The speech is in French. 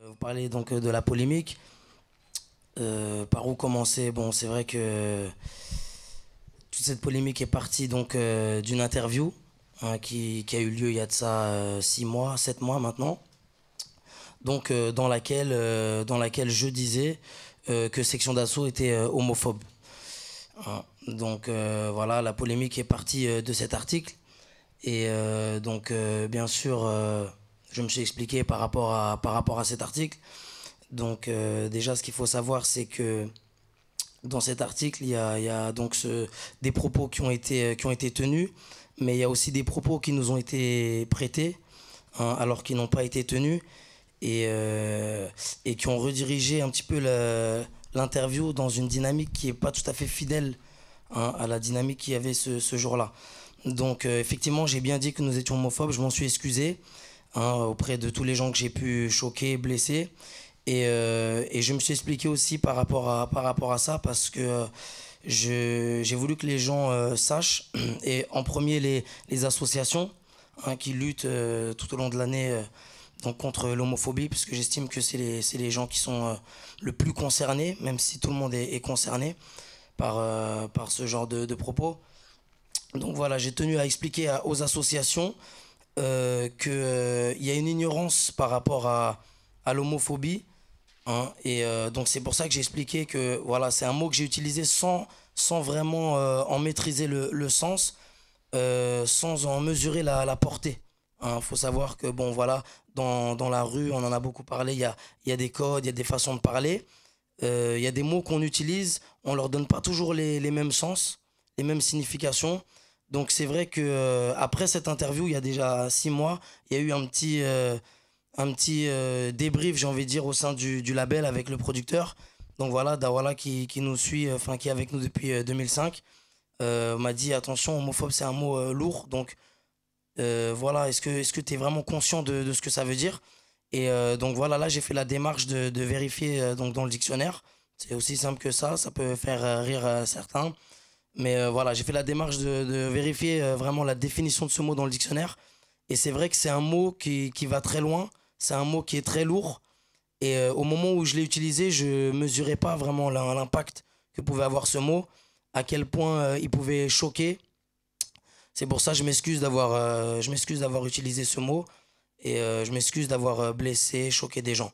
Vous parlez donc de la polémique. Par où commencer? Bon, c'est vrai que toute cette polémique est partie donc d'une interview hein, qui a eu lieu il y a de ça 6 mois, 7 mois maintenant. Donc dans laquelle je disais que Section d'Assaut était homophobe. Hein. Donc voilà, la polémique est partie de cet article. Et bien sûr, je me suis expliqué par rapport à cet article. Donc déjà, ce qu'il faut savoir, c'est que dans cet article, il y a donc des propos qui ont été tenus, mais il y a aussi des propos qui nous ont été prêtés, hein, alors qu'ils n'ont pas été tenus, et qui ont redirigé un petit peu l'interview dans une dynamique qui n'est pas tout à fait fidèle hein, à la dynamique qu'il y avait ce jour-là. Donc effectivement, j'ai bien dit que nous étions homophobes, je m'en suis excusé hein, auprès de tous les gens que j'ai pu choquer, blesser. Et je me suis expliqué aussi par rapport à ça parce que j'ai voulu que les gens sachent, et en premier les associations hein, qui luttent tout au long de l'année donc contre l'homophobie, puisque j'estime que c'est les gens qui sont le plus concernés, même si tout le monde est concerné par ce genre de propos. Donc voilà, j'ai tenu à expliquer aux associations qu'il y a une ignorance par rapport à l'homophobie. Hein, et donc c'est pour ça que j'ai expliqué que voilà, c'est un mot que j'ai utilisé sans vraiment en maîtriser le sens, sans en mesurer la portée. Il faut savoir que bon voilà, dans la rue, on en a beaucoup parlé, il y a des codes, il y a des façons de parler, il y a des mots qu'on utilise, on leur donne pas toujours les mêmes sens, les mêmes significations. Donc c'est vrai que après cette interview, il y a déjà 6 mois, il y a eu un petit débrief, j'ai envie de dire, au sein du label avec le producteur. Donc voilà, Dawala qui nous suit, enfin qui est avec nous depuis 2005, m'a dit attention, homophobe c'est un mot lourd. Donc voilà, est-ce que tu es vraiment conscient de ce que ça veut dire? Et donc voilà, là j'ai fait la démarche de vérifier donc dans le dictionnaire. C'est aussi simple que ça peut faire rire certains. Mais voilà, j'ai fait la démarche de vérifier vraiment la définition de ce mot dans le dictionnaire. Et c'est vrai que c'est un mot qui va très loin, c'est un mot qui est très lourd. Et au moment où je l'ai utilisé, je mesurais pas vraiment l'impact que pouvait avoir ce mot, à quel point il pouvait choquer. C'est pour ça que je m'excuse d'avoir utilisé ce mot, et je m'excuse d'avoir blessé, choqué des gens.